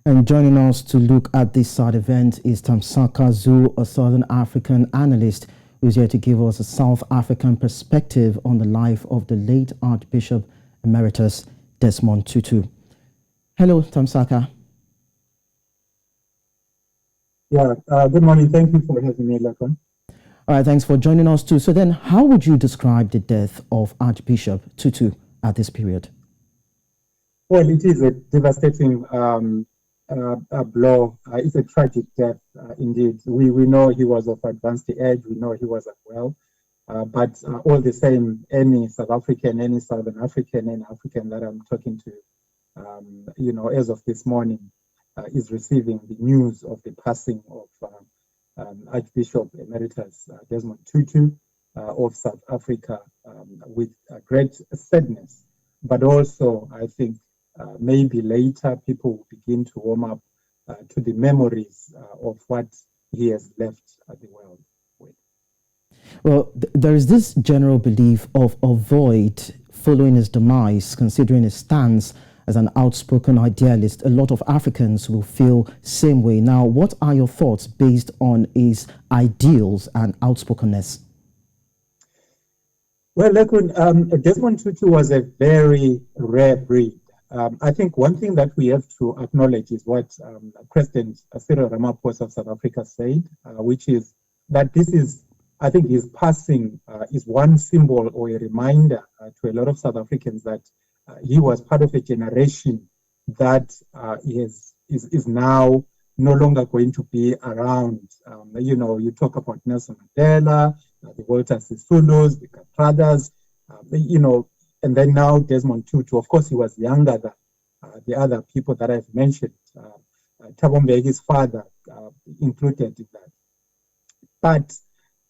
And joining us to look at this sad event is Thamsanqa Zhou, a Southern African analyst who's here to give us a South African perspective on the life of the late Archbishop Emeritus Desmond Tutu. Hello, Thamsanqa. Yeah, good morning. Thank you for having me, Lekan. All right, thanks for joining us too. So then, how would you describe the death of Archbishop Tutu at this period? Well, it is a devastating blow. It's a tragic death, indeed. We know he was of advanced age. We know he was unwell. But all the same, any South African, any Southern African, any African that I'm talking to, as of this morning, is receiving the news of the passing of Archbishop Emeritus Desmond Tutu of South Africa with great sadness. But also, I think maybe later people will begin to warm up to the memories of what he has left the world with. Well, there is this general belief of a void following his demise, considering his stance as an outspoken idealist. A lot of Africans will feel same way. Now, what are your thoughts based on his ideals and outspokenness? Well, Desmond Tutu was a very rare breed. I think one thing that we have to acknowledge is what President Cyril Ramaphosa of South Africa said, which is that I think his passing is one symbol or a reminder to a lot of South Africans that he was part of a generation that is now no longer going to be around. You talk about Nelson Mandela, the Walter Sisulus, the Katradas, and then now Desmond Tutu. Of course, he was younger than the other people that I've mentioned. Thabo Mbeki's father included in that. But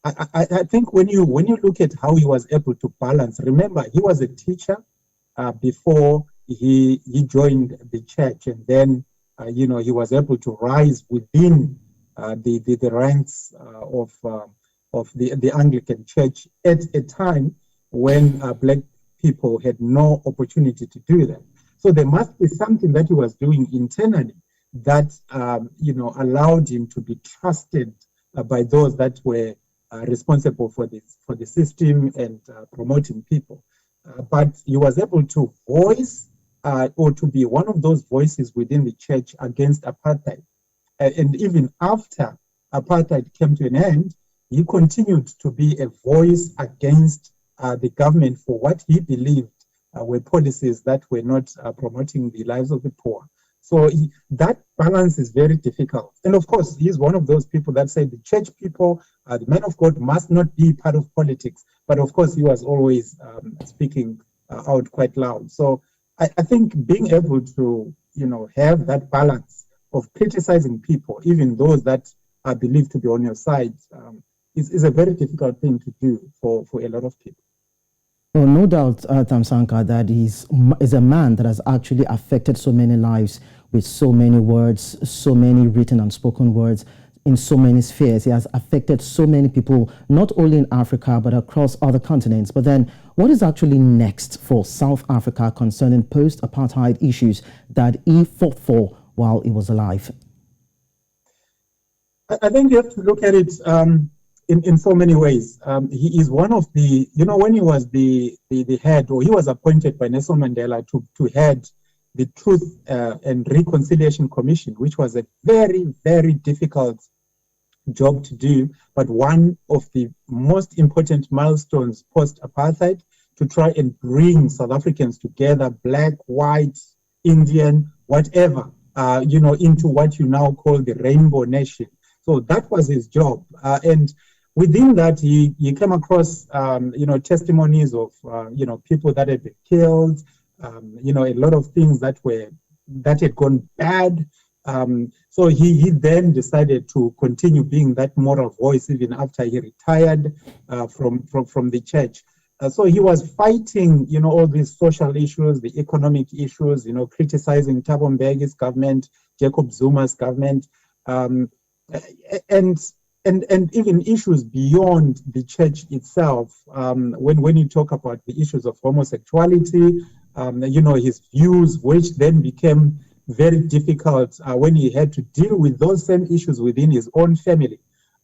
I think when you look at how he was able to balance, remember, he was a teacher before he joined the church, and then he was able to rise within the ranks of the Anglican Church at a time when black people had no opportunity to do that. So there must be something that he was doing internally that allowed him to be trusted by those that were responsible for the system and promoting people. But he was able to voice or to be one of those voices within the church against apartheid. And even after apartheid came to an end, he continued to be a voice against the government for what he believed were policies that were not promoting the lives of the poor. So that balance is very difficult. And of course, he's one of those people that say the church people, the men of God must not be part of politics. But of course, he was always speaking out quite loud. So I think being able to, have that balance of criticizing people, even those that are believed to be on your side, is a very difficult thing to do for a lot of people. Well, no doubt, Thamsanqa, that he's a man that has actually affected so many lives with so many words, so many written and spoken words in so many spheres. He has affected so many people, not only in Africa, but across other continents. But then what is actually next for South Africa concerning post-apartheid issues that he fought for while he was alive? I think you have to look at it in so many ways. He is one of the, when he was the head, or he was appointed by Nelson Mandela to head the Truth and Reconciliation Commission, which was a very, very difficult job to do, but one of the most important milestones post-apartheid, to try and bring South Africans together, black, white, Indian, whatever, into what you now call the Rainbow Nation. So that was his job. And within that, he came across, testimonies of, people that had been killed, a lot of things that had gone bad. So he then decided to continue being that moral voice even after he retired from the church. So he was fighting, all these social issues, the economic issues, criticizing Thabo Mbeki's government, Jacob Zuma's government, and even issues beyond the church itself. When you talk about the issues of homosexuality, his views, which then became very difficult when he had to deal with those same issues within his own family.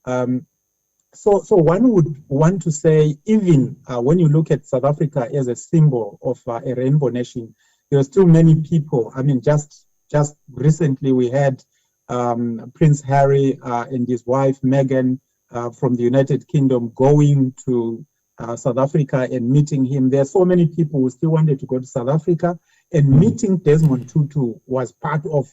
So one would want to say, even when you look at South Africa as a symbol of a rainbow nation, there are still many people. I mean, just recently we had Prince Harry and his wife Meghan from the United Kingdom going to South Africa and meeting him. There are so many people who still wanted to go to South Africa, and meeting Desmond Tutu was part of,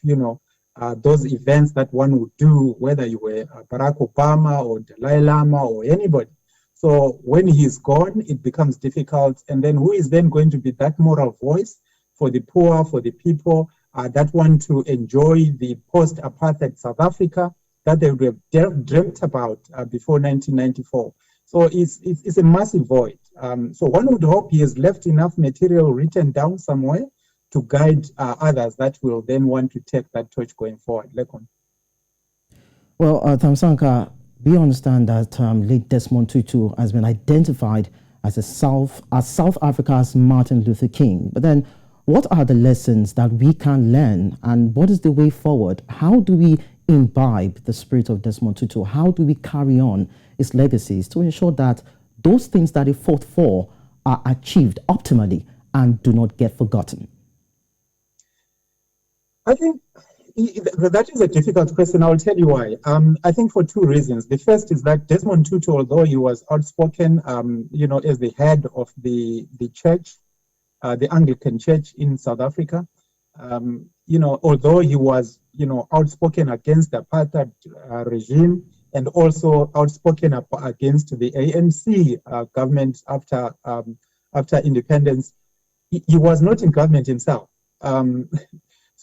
those events that one would do, whether you were Barack Obama or Dalai Lama or anybody. So when he's gone, it becomes difficult. And then who is then going to be that moral voice for the poor, for the people that want to enjoy the post-apartheid South Africa that they would have dreamt about before 1994? So it's a massive void. So one would hope he has left enough material written down somewhere to guide others that will then want to take that torch going forward. Lekan. Well, Thamsanqa, we understand that late Desmond Tutu has been identified as South Africa's Martin Luther King. But then, what are the lessons that we can learn, and what is the way forward? How do we imbibe the spirit of Desmond Tutu? How do we carry on his legacies to ensure that those things that he fought for are achieved optimally and do not get forgotten? I think that is a difficult question. I will tell you why. I think for two reasons. The first is that Desmond Tutu, although he was outspoken, as the head of the church, the Anglican Church in South Africa, although he was, outspoken against the apartheid regime and also outspoken against the ANC government after independence, he was not in government himself.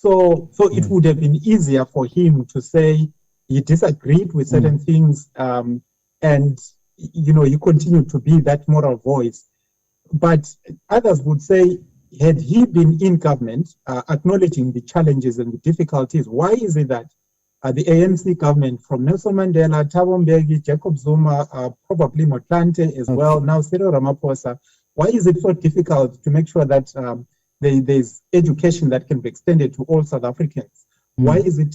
So it would have been easier for him to say he disagreed with certain things, and he continued to be that moral voice. But others would say, had he been in government, acknowledging the challenges and the difficulties, why is it that the ANC government, from Nelson Mandela, Thabo Mbeki, Jacob Zuma, probably Motlanthe as well, now Cyril Ramaphosa, why is it so difficult to make sure that there's education that can be extended to all South Africans? Why is it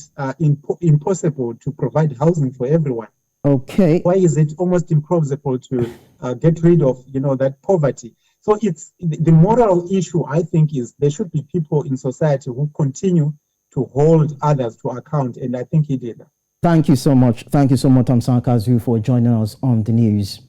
impossible to provide housing for everyone? Okay. Why is it almost impossible to get rid of, that poverty? So it's the moral issue, I think, is there should be people in society who continue to hold others to account, and I think he did. Thank you so much. Thank you so much, Thamsanqa, for joining us on the news.